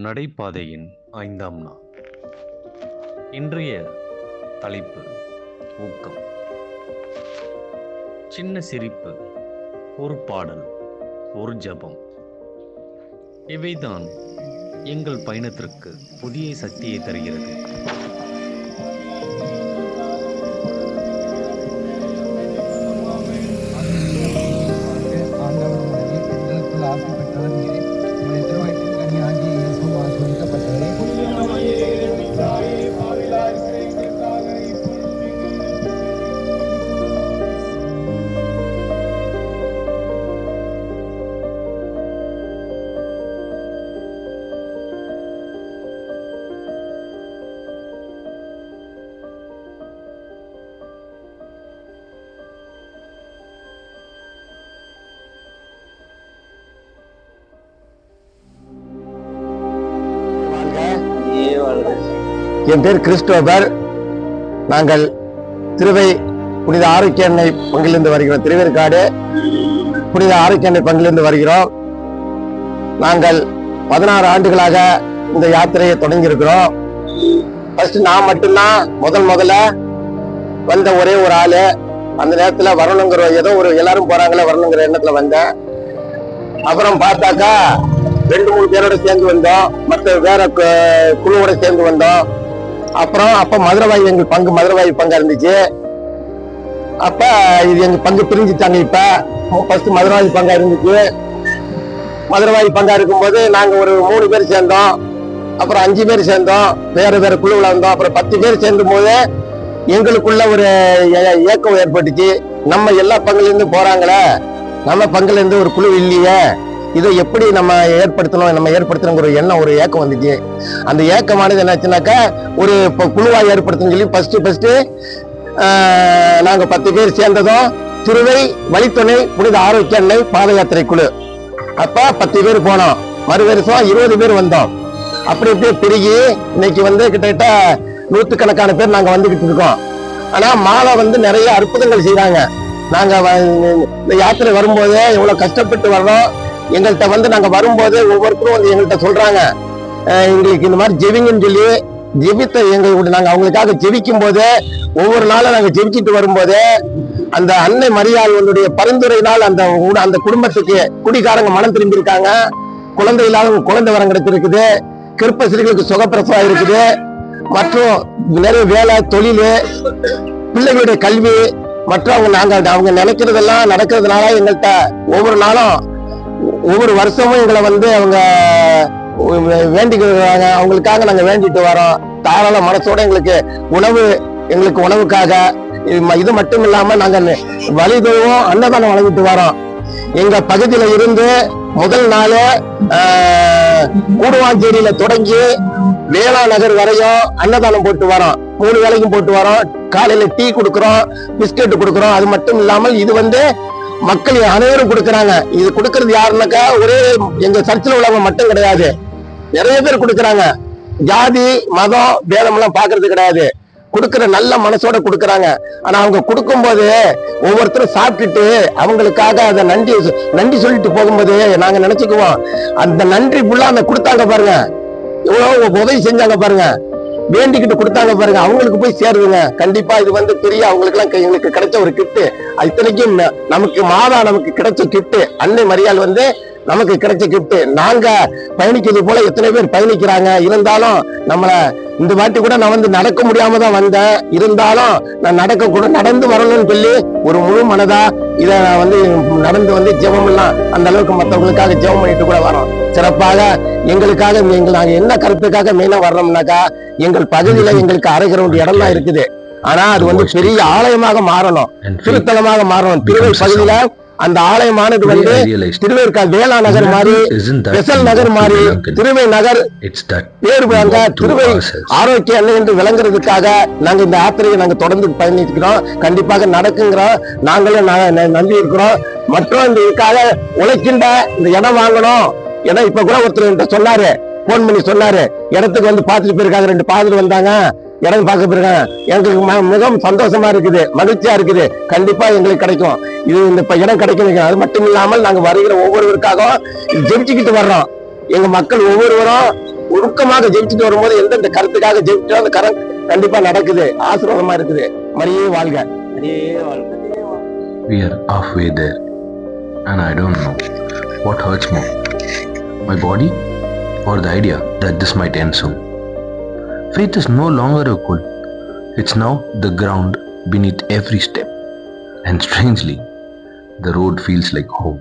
நடைபாதையின் 5ஆம் நாள். இன்றைய தலைப்பு ஊக்கம். சின்ன சிரிப்பு, ஒரு பாடல், ஒரு ஜெபம், இவைதான் எங்கள் பயணத்திற்கு புதிய சக்தியை தருகிறது. என் பேர் கிறிஸ்டோபர். நாங்கள் திருவை புனித ஆரோக்கிய எண்ணெய் பங்கிலிருந்து வருகிறோம். திருவேற்காடு புனித ஆரோக்கிய எண்ணெய் பங்கிலிருந்து வருகிறோம். நாங்கள் 16 ஆண்டுகளாக இந்த யாத்திரையை தொடங்கி இருக்கிறோம். ஃபர்ஸ்ட் நான் மட்டும்தான் முதல்ல வந்த ஒரே ஒரு ஆளு. அந்த நேரத்துல வரணுங்கிற ஏதோ ஒரு எல்லாரும் போறாங்களே வரணுங்கிற எண்ணத்துல வந்தேன். அப்புறம் பார்த்தாக்கா 2-3 பேரோட சேர்ந்து வந்தோம். மற்ற வேற குழுவோட சேர்ந்து வந்தோம். அப்புறம் அப்ப மதுரவாயி எங்கள் பங்கு மதுரவாயி பங்கா இருந்துச்சு. அப்ப இது எங்க பங்கு பிரிஞ்சுட்டாங்க. இப்ப ஃபர்ஸ்ட் மதுரவாயி பங்கா இருந்துச்சு. மதுரவாயி பங்கா இருக்கும்போது நாங்க ஒரு 3 பேர் சேர்ந்தோம். அப்புறம் 5 பேர் சேர்ந்தோம். வேற குழுவுல வந்தோம். அப்புறம் 10 பேர் சேர்ந்தும் போது எங்களுக்குள்ள ஒரு இயக்கம் ஏற்பட்டுச்சு. நம்ம எல்லா பங்குல இருந்து போறாங்களே, நம்ம பங்குல இருந்து ஒரு குழு இல்லையே, இதை எப்படி நம்ம ஏற்படுத்தணுங்கிற ஒரு எண்ணம், ஒரு ஏக்கம் வந்துச்சு. அந்த ஏக்கமானது என்னாச்சுனாக்கா ஒரு குழுவா ஏற்படுத்தணும்னு சொல்லி ஃபர்ஸ்ட் நாங்க 10 பேர் சேர்ந்ததும் திருவை வழித்துணை புனித ஆரோக்கிய எண்ணெய் பாத யாத்திரை குழு. அப்ப 10 பேர் போனோம். மறு வருஷம் 20 பேர் வந்தோம். அப்படி இப்படியே பெருகி இன்னைக்கு கிட்டத்தட்ட 100கணக்கான பேர் நாங்க வந்துகிட்டு இருக்கோம். ஆனா மாலை நிறைய அற்புதங்கள் செய்யறாங்க. நாங்க இந்த யாத்திரை வரும்போது எவ்வளவு கஷ்டப்பட்டு வர்றோம். எங்கள்கிட்ட நாங்க வரும்போது ஒவ்வொருத்தரும் எங்கள்கிட்ட சொல்றாங்க, எங்களுக்கு இந்த மாதிரி ஜெபிங்கன்னு சொல்லி ஜெபித்த நாங்க அவங்களுக்காக ஜெபிக்கும் போது ஒவ்வொரு நாளும் நாங்க ஜெபிச்சுட்டு வரும்போது அந்த அன்னை மரியாளுடைய பரிந்துரையினால் அந்த குடும்பத்துக்கு குடிகாரங்க மனம் திரும்பி இருக்காங்க. குழந்தை இல்லாத குழந்தை வரம் கிடைச்சிருக்குது. கர்ப்பசிரிகளுக்கு சுகப்பிரசவம் இருக்குது. மற்றும் நிறைய வேலை, தொழில், பிள்ளைகளுடைய கல்வி மற்றும் அவங்க நினைக்கிறதெல்லாம் நடக்கிறதுனால எங்கள்கிட்ட ஒவ்வொரு நாளும் ஒவ்வொரு வருஷமும் எங்களை அவங்க வேண்டிக்கிறாங்க. அவங்களுக்காக நாங்க வேண்டிட்டு வரோம். தாராள மனசோட எங்களுக்கு உணவுக்காக இது மட்டும் இல்லாம நாங்க வழிதோறும் அன்னதானம் வழங்கிட்டு வரோம். எங்க பகுதியில இருந்து முதல் நாள் கூடுவாஞ்சேரியில தொடங்கி வேளா நகர் வரையும் அன்னதானம் போட்டு வரோம். 3 வேளைக்கும் போட்டு வரோம். காலையில டீ கொடுக்குறோம், பிஸ்கட் கொடுக்குறோம். அது மட்டும் இல்லாமல் இது மக்கள் அனைவரும் கொடுக்கறாங்க. இது கொடுக்கறது யாருன்னாக்கா ஒரே எங்க சர்ச்சில் உள்ளவங்க மட்டும் கிடையாது, நிறைய பேர் கொடுக்கறாங்க. ஜாதி மதம் பேதம் எல்லாம் பாக்குறது கிடையாது. கொடுக்கற நல்ல மனசோட கொடுக்கறாங்க. ஆனா அவங்க கொடுக்கும் போது ஒவ்வொருத்தரும் சாப்பிட்டுட்டு அவங்களுக்காக அதை நன்றி சொல்லிட்டு போகும்போது நாங்க நினைச்சுக்குவோம், அந்த நன்றி ஃபுல்லா அந்த கொடுத்தாங்க பாருங்க, எவ்வளவு உதவி செஞ்சாங்க பாருங்க, வேண்டிக்கிட்டு கொடுத்தாங்க பாருங்க, அவங்களுக்கு போய் சேருதுங்க. கண்டிப்பா இது பெரிய அவங்களுக்கு எல்லாம் எங்களுக்கு கிடைச்ச ஒரு கிஃப்ட். இத்தனைக்கும் நமக்கு கிடைச்ச கிஃப்ட் அன்னை மரியாள் நமக்கு கிடைச்ச கிஃப்ட். நாங்க பயணிக்கிறது போல எத்தனை பேர் பயணிக்கிறாங்க. இருந்தாலும் நம்மளை இந்த வாட்டி கூட நான் நடக்க முடியாம தான் வந்தேன். இருந்தாலும் நான் நடந்து வரணும்னு சொல்லி ஒரு முழு மனதா இதை நடந்து ஜெபம் எல்லாம் அந்த அளவுக்கு மற்றவங்களுக்காக ஜெபம் பண்ணிட்டு கூட வரோம். சிறப்பாக எங்களுக்காக நாங்க என்ன கருத்துக்காக மெயினா வர்றோம்னாக்கா, எங்கள் பகுதியில எங்களுக்கு அரை கிரவுண்ட் இடம் தான் இருக்குது. ஆனா அது பெரிய ஆலயமாக மாறணும், திருத்தலமாக மாறணும். திருவை பகுதியில அந்த ஆலயமானது திருவேற்காடு வேளா நகர் மாதிரி, பெசல் நகர் மாதிரி, திருவை நகர் பேர் திருவை ஆரோக்கிய எண்ணெய் என்று விளங்குறதுக்காக நாங்க இந்த யாத்திரையை நாங்க தொடர்ந்து பயணிக்கிறோம். கண்டிப்பாக நடக்குங்கிறோம். நாங்களும் நம்பி இருக்கிறோம். மற்றும் இதுக்காக உழைக்கின்ற இந்த இடம் வாங்கணும். ஏன்னா இப்ப கூட ஒருத்தர் சொன்னாரு, போன் பண்ணி சொன்னாரு, இடத்துக்கு பார்த்துட்டு போயிருக்காங்க. 2 பாதுட்டு வந்தாங்க, இடம் பார்க்க போயிருக்காங்க. எங்களுக்கு மிகவும் சந்தோஷமா இருக்குது, மகிழ்ச்சியா இருக்குது. கண்டிப்பா எங்களுக்கு கிடைக்கும். இந்த இடம் கிடைக்கும். அது மட்டும் இல்லாமல் நாங்க வருகிற ஒவ்வொருவருக்காகவும் ஜெபிச்சுக்கிட்டு வர்றோம். எங்க மக்கள் ஒவ்வொருவரும் ஒழுக்கமாக ஜெயிச்சுட்டு வரும்போது எந்தெந்த கருத்துக்காக ஜெயிச்சோ அந்த கரம் கண்டிப்பா நடக்குது, ஆசீர்வாதமா இருக்குது. மரியே வாழ்க, மரியே வாழ்க. We are halfway there, and I don't know what hurts more, my body or the idea that this might end soon. Faith is no longer a goal, it's now the ground beneath every step, and strangely, the road feels like home.